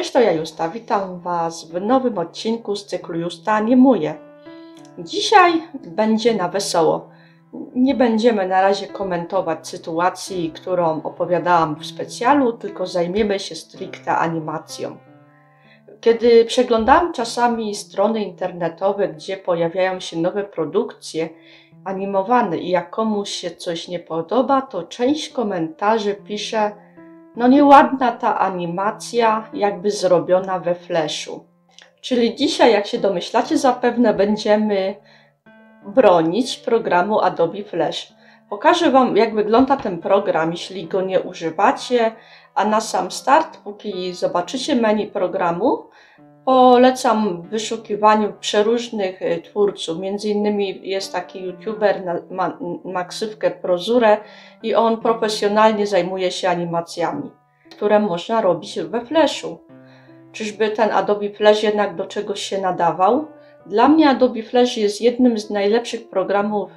Cześć, to ja Justa. Witam Was w nowym odcinku z cyklu Justa animuje. Dzisiaj będzie na wesoło. Nie będziemy na razie komentować sytuacji, którą opowiadałam w specjalu, tylko zajmiemy się stricte animacją. Kiedy przeglądam czasami strony internetowe, gdzie pojawiają się nowe produkcje animowane i jak komuś się coś nie podoba, to część komentarzy pisze: no nieładna ta animacja, jakby zrobiona we Flashu. Czyli dzisiaj, jak się domyślacie, zapewne będziemy bronić programu Adobe Flash. Pokażę Wam, jak wygląda ten program, jeśli go nie używacie, a na sam start, póki zobaczycie menu programu, polecam w wyszukiwaniu przeróżnych twórców. Między innymi jest taki youtuber, ma ksywkę Prozure i on profesjonalnie zajmuje się animacjami, które można robić we Flashu. Czyżby ten Adobe Flash jednak do czegoś się nadawał? Dla mnie Adobe Flash jest jednym z najlepszych programów,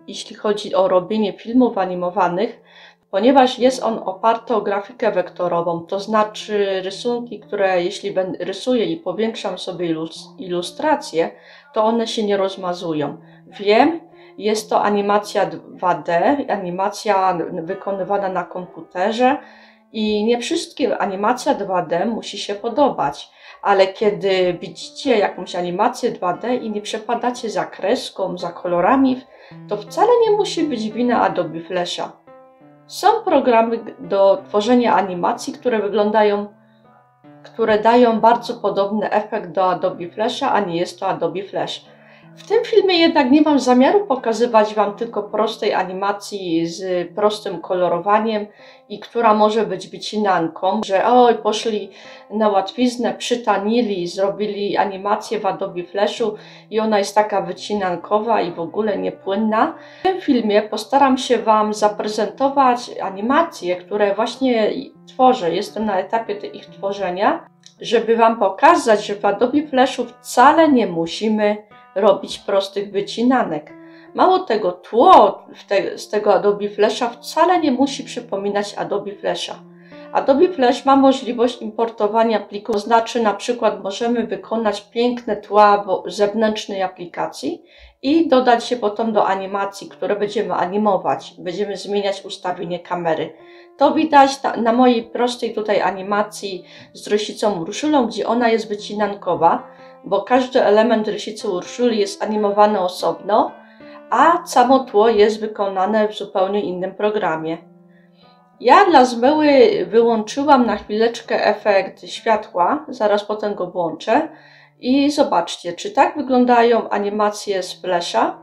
jeśli chodzi o robienie filmów animowanych, ponieważ jest on oparty o grafikę wektorową, to znaczy rysunki, które jeśli rysuję i powiększam sobie ilustracje, to one się nie rozmazują. Wiem, jest to animacja 2D, animacja wykonywana na komputerze i nie wszystkim animacja 2D musi się podobać, ale kiedy widzicie jakąś animację 2D i nie przepadacie za kreską, za kolorami, to wcale nie musi być wina Adobe Flasha. Są programy do tworzenia animacji, które dają bardzo podobny efekt do Adobe Flasha, a nie jest to Adobe Flash. W tym filmie jednak nie mam zamiaru pokazywać Wam tylko prostej animacji z prostym kolorowaniem i która może być wycinanką, że oj, poszli na łatwiznę, przytanili, zrobili animację w Adobe Flashu i ona jest taka wycinankowa i w ogóle niepłynna. W tym filmie postaram się Wam zaprezentować animacje, które właśnie tworzę. Jestem na etapie ich tworzenia, żeby Wam pokazać, że w Adobe Flashu wcale nie musimy robić prostych wycinanek. Mało tego, tło z tego Adobe Flasha wcale nie musi przypominać Adobe Flasha. Adobe Flash ma możliwość importowania plików, to znaczy na przykład możemy wykonać piękne tła zewnętrznej aplikacji i dodać je potem do animacji, które będziemy animować. Będziemy zmieniać ustawienie kamery. To widać na mojej prostej tutaj animacji z rysicą Urszulą, gdzie ona jest wycinankowa, bo każdy element rysicy Urszuli jest animowany osobno, a samo tło jest wykonane w zupełnie innym programie. Ja dla zmyły wyłączyłam na chwileczkę efekt światła, zaraz potem go włączę i zobaczcie, czy tak wyglądają animacje z Flasha?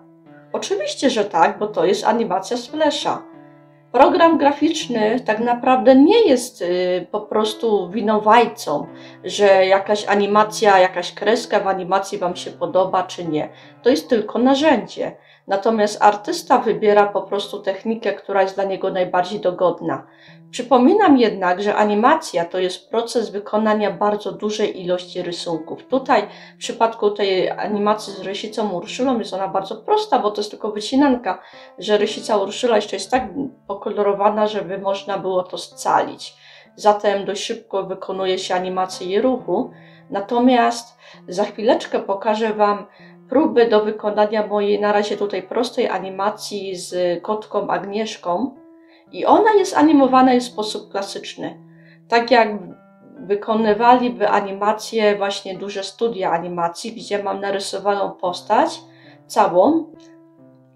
Oczywiście, że tak, bo to jest animacja z Flasha. Program graficzny tak naprawdę nie jest po prostu winowajcą, że jakaś animacja, jakaś kreska w animacji Wam się podoba czy nie. To jest tylko narzędzie. Natomiast artysta wybiera po prostu technikę, która jest dla niego najbardziej dogodna. Przypominam jednak, że animacja to jest proces wykonania bardzo dużej ilości rysunków. Tutaj w przypadku tej animacji z rysicą Urszulą jest ona bardzo prosta, bo to jest tylko wycinanka, że rysica Urszula jeszcze jest tak pokolorowana, żeby można było to scalić. Zatem dość szybko wykonuje się animację jej ruchu. Natomiast za chwileczkę pokażę Wam próby do wykonania mojej na razie tutaj prostej animacji z kotką Agnieszką. I ona jest animowana w sposób klasyczny. Tak jak wykonywaliby animacje właśnie duże studia animacji, gdzie mam narysowaną postać całą.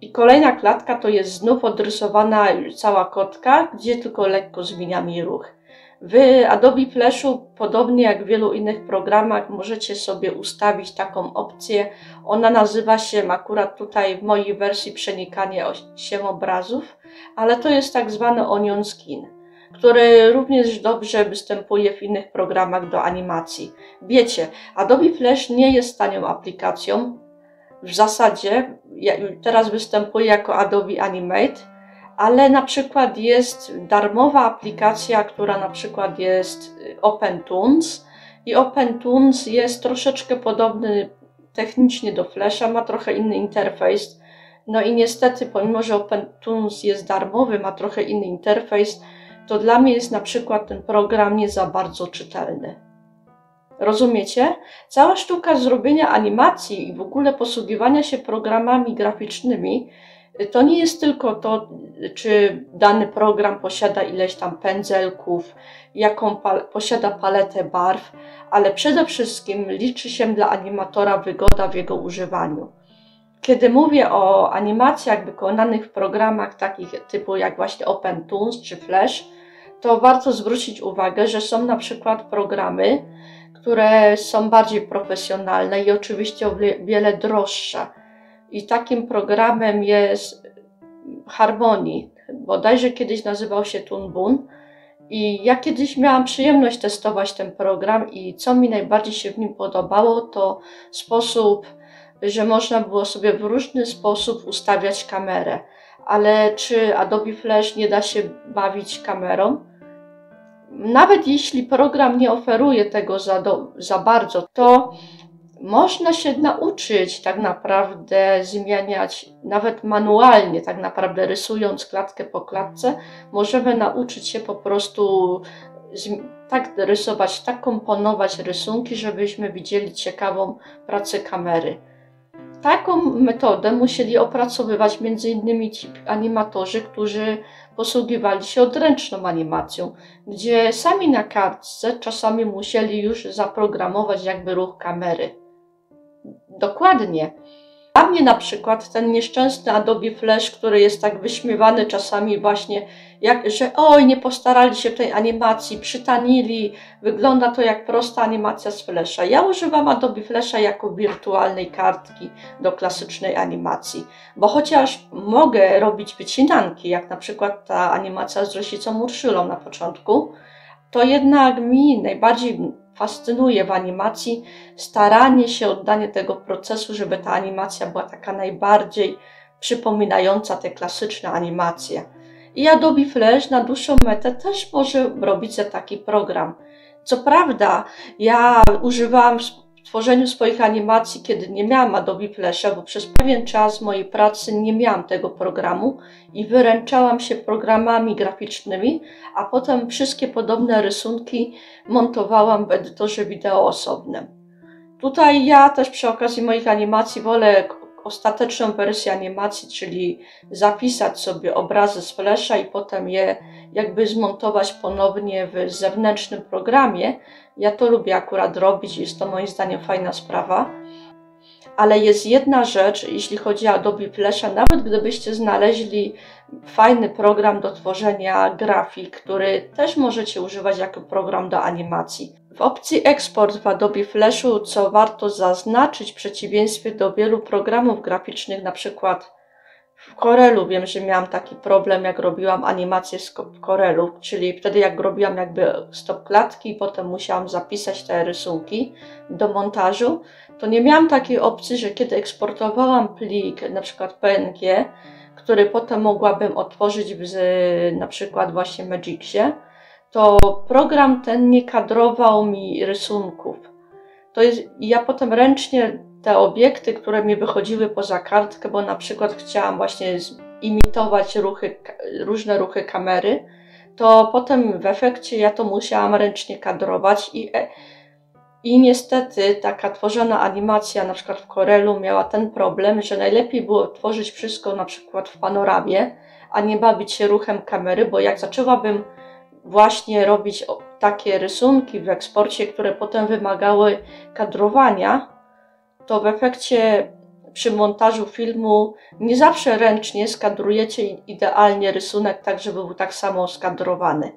I kolejna klatka to jest znów odrysowana cała kotka, gdzie tylko lekko zmieniam jej ruch. W Adobe Flashu, podobnie jak w wielu innych programach, możecie sobie ustawić taką opcję. Ona nazywa się akurat tutaj w mojej wersji przenikanie się obrazów, ale to jest tak zwany onion skin, który również dobrze występuje w innych programach do animacji. Wiecie, Adobe Flash nie jest tanią aplikacją. W zasadzie teraz występuje jako Adobe Animate, ale na przykład jest darmowa aplikacja, która na przykład jest OpenToonz i OpenToonz jest troszeczkę podobny technicznie do Flasha, ma trochę inny interfejs. No i niestety, pomimo że OpenToonz jest darmowy, ma trochę inny interfejs, to dla mnie jest na przykład ten program nie za bardzo czytelny. Rozumiecie? Cała sztuka zrobienia animacji i w ogóle posługiwania się programami graficznymi to nie jest tylko to, czy dany program posiada ileś tam pędzelków, jaką posiada paletę barw, ale przede wszystkim liczy się dla animatora wygoda w jego używaniu. Kiedy mówię o animacjach wykonanych w programach takich typu jak właśnie OpenToonz czy Flash, to warto zwrócić uwagę, że są na przykład programy, które są bardziej profesjonalne i oczywiście o wiele droższe. I takim programem jest Harmony. Bodajże kiedyś nazywał się Toon Boom. I ja kiedyś miałam przyjemność testować ten program i co mi najbardziej się w nim podobało, to sposób, że można było sobie w różny sposób ustawiać kamerę. Ale czy Adobe Flash nie da się bawić kamerą? Nawet jeśli program nie oferuje tego za bardzo, to można się nauczyć tak naprawdę zmieniać, nawet manualnie, tak naprawdę rysując klatkę po klatce, możemy nauczyć się po prostu tak rysować, tak komponować rysunki, żebyśmy widzieli ciekawą pracę kamery. Taką metodę musieli opracowywać m.in. ci animatorzy, którzy posługiwali się odręczną animacją, gdzie sami na kartce czasami musieli już zaprogramować jakby ruch kamery. Dokładnie. Dla mnie na przykład ten nieszczęsny Adobe Flash, który jest tak wyśmiewany czasami właśnie, że oj, nie postarali się w tej animacji, przytanili, wygląda to jak prosta animacja z Flasha. Ja używam Adobe Flasha jako wirtualnej kartki do klasycznej animacji, bo chociaż mogę robić wycinanki, jak na przykład ta animacja z Roślicą Urszulą na początku, to jednak mi najbardziej fascynuje w animacji staranie się, oddanie tego procesu, żeby ta animacja była taka najbardziej przypominająca te klasyczne animacje. I Adobe Flash na dłuższą metę też może robić za taki program. Co prawda, ja używałam w tworzeniu swoich animacji, kiedy nie miałam Adobe Flasha, bo przez pewien czas mojej pracy nie miałam tego programu i wyręczałam się programami graficznymi, a potem wszystkie podobne rysunki montowałam w edytorze wideo osobnym. Tutaj ja też przy okazji moich animacji wolę ostateczną wersję animacji, czyli zapisać sobie obrazy z Flasha i potem je jakby zmontować ponownie w zewnętrznym programie. Ja to lubię akurat robić, jest to moim zdaniem fajna sprawa. Ale jest jedna rzecz, jeśli chodzi o Adobe Flasha, nawet gdybyście znaleźli fajny program do tworzenia grafik, który też możecie używać jako program do animacji. W opcji Export w Adobe Flashu, co warto zaznaczyć w przeciwieństwie do wielu programów graficznych, na przykład w Corelu, wiem, że miałam taki problem, jak robiłam animację w Corelu, czyli wtedy jak robiłam jakby stop klatki i potem musiałam zapisać te rysunki do montażu, to nie miałam takiej opcji, że kiedy eksportowałam plik, na przykład PNG, który potem mogłabym otworzyć na przykład właśnie Magixie, to program ten nie kadrował mi rysunków. Ja potem ręcznie te obiekty, które mi wychodziły poza kartkę, bo na przykład chciałam właśnie imitować różne ruchy kamery, to potem w efekcie ja to musiałam ręcznie kadrować i niestety taka tworzona animacja na przykład w Corelu miała ten problem, że najlepiej było tworzyć wszystko na przykład w panoramie, a nie bawić się ruchem kamery, bo jak zaczęłabym właśnie robić takie rysunki w eksporcie, które potem wymagały kadrowania, to w efekcie przy montażu filmu nie zawsze ręcznie skadrujecie idealnie rysunek tak, żeby był tak samo skadrowany.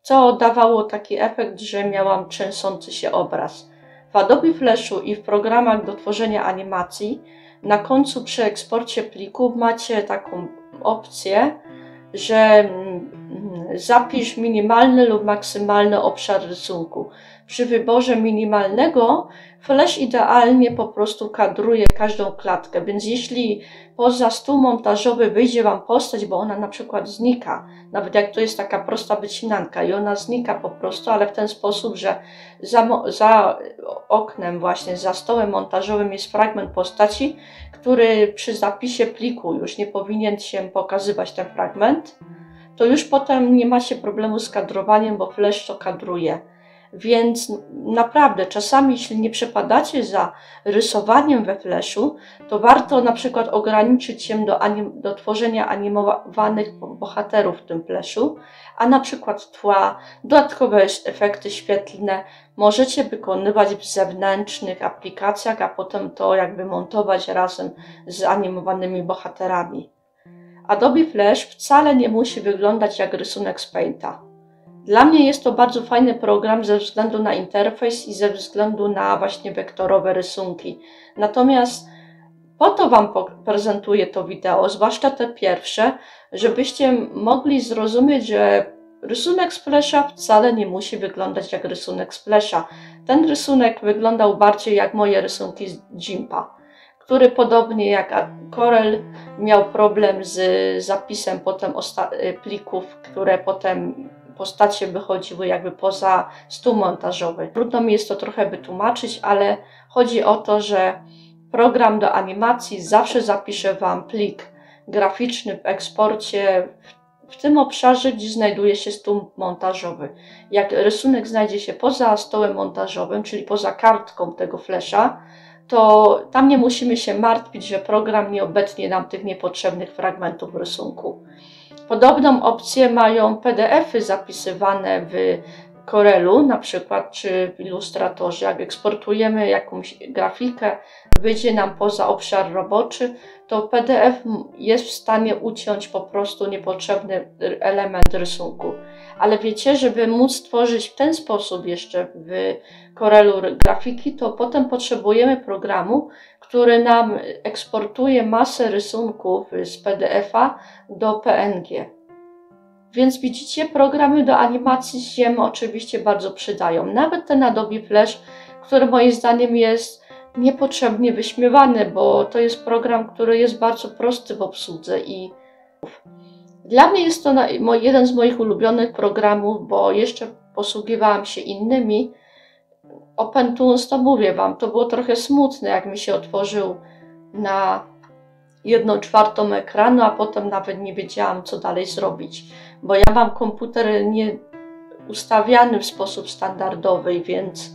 Co dawało taki efekt, że miałam trzęsący się obraz. W Adobe Flashu i w programach do tworzenia animacji na końcu przy eksporcie plików macie taką opcję, że zapisz minimalny lub maksymalny obszar rysunku. Przy wyborze minimalnego Flash idealnie po prostu kadruje każdą klatkę, więc jeśli poza stół montażowy wyjdzie Wam postać, bo ona na przykład znika, nawet jak to jest taka prosta wycinanka i ona znika po prostu, ale w ten sposób, że za oknem właśnie, za stołem montażowym jest fragment postaci, który przy zapisie pliku już nie powinien się pokazywać ten fragment, to już potem nie macie problemu z kadrowaniem, bo Flash to kadruje. Więc naprawdę czasami, jeśli nie przepadacie za rysowaniem we Flashu, to warto na przykład ograniczyć się do tworzenia animowanych bohaterów w tym Flashu, a na przykład tła, dodatkowe efekty świetlne możecie wykonywać w zewnętrznych aplikacjach, a potem to jakby montować razem z animowanymi bohaterami. Adobe Flash wcale nie musi wyglądać jak rysunek z Painta. Dla mnie jest to bardzo fajny program ze względu na interfejs i ze względu na właśnie wektorowe rysunki. Natomiast po to Wam prezentuję to wideo, zwłaszcza te pierwsze, żebyście mogli zrozumieć, że rysunek z Flasha wcale nie musi wyglądać jak rysunek z Flasha. Ten rysunek wyglądał bardziej jak moje rysunki z GIMPa, który podobnie jak Corel miał problem z zapisem potem plików, które potem postacie wychodziły jakby poza stół montażowy. Trudno mi jest to trochę wytłumaczyć, ale chodzi o to, że program do animacji zawsze zapisze Wam plik graficzny w eksporcie w tym obszarze, gdzie znajduje się stół montażowy. Jak rysunek znajdzie się poza stołem montażowym, czyli poza kartką tego Flasha, to tam nie musimy się martwić, że program nie obetnie nam tych niepotrzebnych fragmentów rysunku. Podobną opcję mają PDF-y zapisywane w Corelu na przykład, czy w Illustratorze. Jak eksportujemy jakąś grafikę, wyjdzie nam poza obszar roboczy, to PDF jest w stanie uciąć po prostu niepotrzebny element rysunku. Ale wiecie, żeby móc stworzyć w ten sposób jeszcze w Corelu grafiki, to potem potrzebujemy programu, który nam eksportuje masę rysunków z PDF-a do PNG. Więc widzicie, programy do animacji się oczywiście bardzo przydają. Nawet ten Adobe Flash, który moim zdaniem jest niepotrzebnie wyśmiewany, bo to jest program, który jest bardzo prosty w obsłudze i dla mnie jest to jeden z moich ulubionych programów, bo jeszcze posługiwałam się innymi. OpenTools, to mówię Wam, to było trochę smutne, jak mi się otworzył na 1/4 ekranu, a potem nawet nie wiedziałam, co dalej zrobić, bo ja mam komputer nie ustawiany w sposób standardowy, więc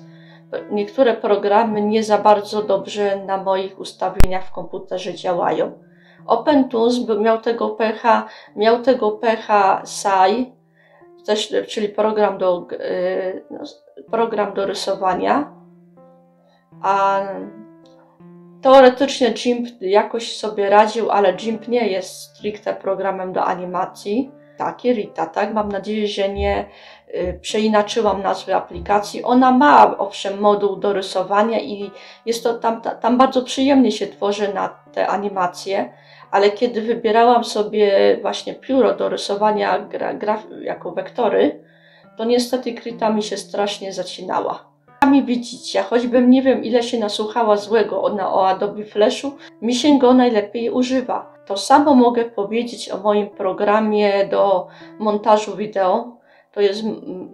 niektóre programy nie za bardzo dobrze na moich ustawieniach w komputerze działają. OpenTools miał tego pecha SAI, też, czyli program do rysowania, a teoretycznie GIMP jakoś sobie radził, ale GIMP nie jest stricte programem do animacji. Tak, Rita, tak? Mam nadzieję, że nie przeinaczyłam nazwy aplikacji. Ona ma owszem moduł do rysowania i jest to tam bardzo przyjemnie się tworzy na te animacje, ale kiedy wybierałam sobie właśnie pióro do rysowania jako wektory, to niestety Krita mi się strasznie zacinała. Sami widzicie, choćbym nie wiem ile się nasłuchała złego o Adobe Flashu, mi się go najlepiej używa. To samo mogę powiedzieć o moim programie do montażu wideo. To jest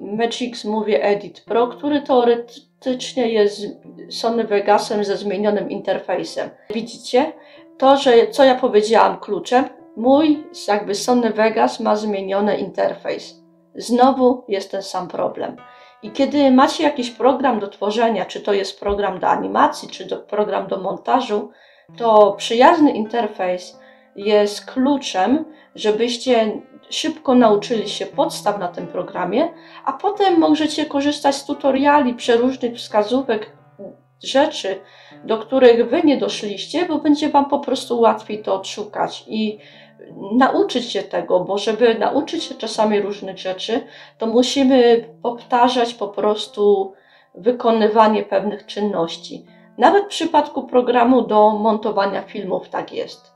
Magix Movie Edit Pro, który teoretycznie jest Sony Vegasem ze zmienionym interfejsem. Widzicie? To, że co ja powiedziałam kluczem, mój jakby Sony Vegas ma zmieniony interfejs. Znowu jest ten sam problem. I kiedy macie jakiś program do tworzenia, czy to jest program do animacji, czy program do montażu, to przyjazny interfejs jest kluczem, żebyście szybko nauczyli się podstaw na tym programie, a potem możecie korzystać z tutoriali, przeróżnych wskazówek, rzeczy, do których Wy nie doszliście, bo będzie Wam po prostu łatwiej to odszukać i nauczyć się tego, bo żeby nauczyć się czasami różnych rzeczy, to musimy powtarzać po prostu wykonywanie pewnych czynności. Nawet w przypadku programu do montowania filmów tak jest.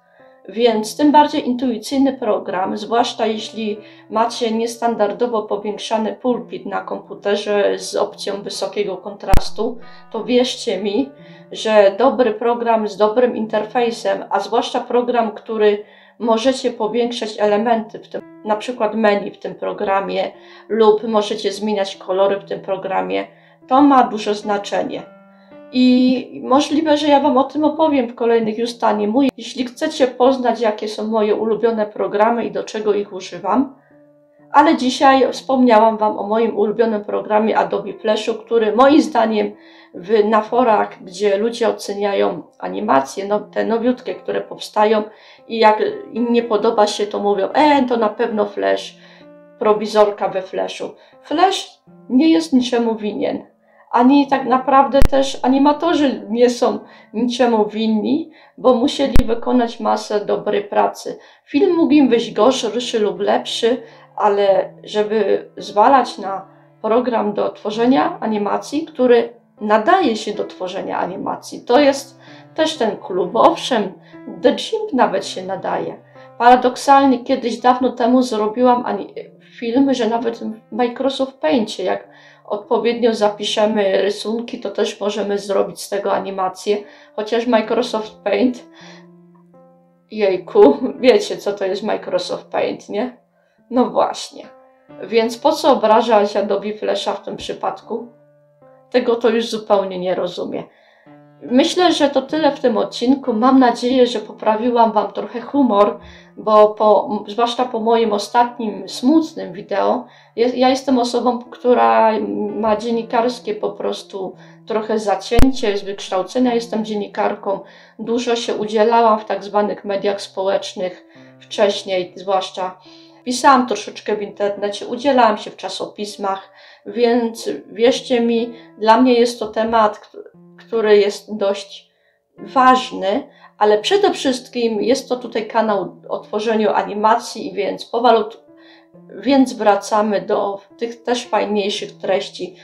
Więc tym bardziej intuicyjny program, zwłaszcza jeśli macie niestandardowo powiększany pulpit na komputerze z opcją wysokiego kontrastu, to wierzcie mi, że dobry program z dobrym interfejsem, a zwłaszcza program, który możecie powiększać elementy, w tym, na przykład menu w tym programie lub możecie zmieniać kolory w tym programie, to ma duże znaczenie. I możliwe, że ja Wam o tym opowiem w kolejnych Justanie Mój. Jeśli chcecie poznać, jakie są moje ulubione programy i do czego ich używam, Ale dzisiaj wspomniałam Wam o moim ulubionym programie Adobe Flashu, który moim zdaniem na forach, gdzie ludzie oceniają animacje, te nowiutkie, które powstają i jak im nie podoba się, to mówią, to na pewno Flash, prowizorka we Flashu. Flash nie jest niczemu winien, ani tak naprawdę też animatorzy nie są niczemu winni, bo musieli wykonać masę dobrej pracy. Film mógł im wyjść gorszy lub lepszy, ale żeby zwalać na program do tworzenia animacji, który nadaje się do tworzenia animacji, to jest też ten klub. Owszem, The Gimp nawet się nadaje. Paradoksalnie kiedyś dawno temu zrobiłam film, że nawet w Microsoft Paincie, jak odpowiednio zapiszemy rysunki, to też możemy zrobić z tego animację, chociaż Microsoft Paint, jejku, wiecie co to jest Microsoft Paint, nie? No właśnie. Więc po co obrażać Adobe Flasha w tym przypadku? Tego to już zupełnie nie rozumiem. Myślę, że to tyle w tym odcinku. Mam nadzieję, że poprawiłam Wam trochę humor, bo zwłaszcza po moim ostatnim smutnym wideo, ja jestem osobą, która ma dziennikarskie po prostu trochę zacięcie z wykształcenia. Jestem dziennikarką, dużo się udzielałam w tak zwanych mediach społecznych wcześniej, zwłaszcza pisałam troszeczkę w internecie, udzielałam się w czasopismach, więc wierzcie mi, dla mnie jest to temat, który jest dość ważny, ale przede wszystkim jest to tutaj kanał o tworzeniu animacji, więc wracamy do tych też fajniejszych treści.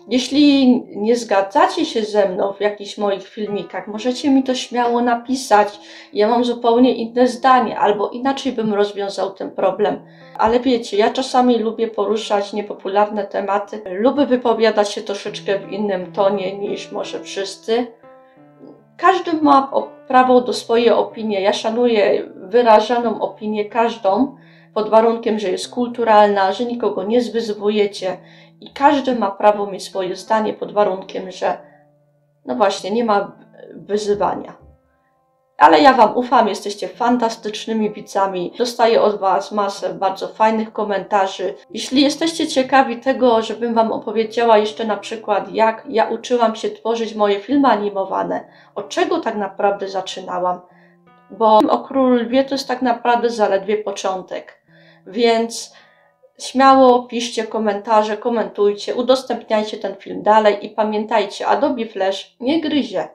Jeśli nie zgadzacie się ze mną w jakichś moich filmikach, możecie mi to śmiało napisać. Ja mam zupełnie inne zdanie, albo inaczej bym rozwiązał ten problem. Ale wiecie, ja czasami lubię poruszać niepopularne tematy, lubię wypowiadać się troszeczkę w innym tonie niż może wszyscy. Każdy ma prawo do swojej opinii. Ja szanuję wyrażaną opinię każdą, pod warunkiem, że jest kulturalna, że nikogo nie zwyzywujecie i każdy ma prawo mieć swoje zdanie pod warunkiem, że no właśnie, nie ma wyzywania. Ale ja Wam ufam, jesteście fantastycznymi widzami, dostaję od Was masę bardzo fajnych komentarzy. Jeśli jesteście ciekawi tego, żebym Wam opowiedziała jeszcze na przykład, jak ja uczyłam się tworzyć moje filmy animowane, od czego tak naprawdę zaczynałam, bo o Królu Lwie to jest tak naprawdę zaledwie początek, więc śmiało piszcie komentarze, komentujcie, udostępniajcie ten film dalej i pamiętajcie, Adobe Flash nie gryzie.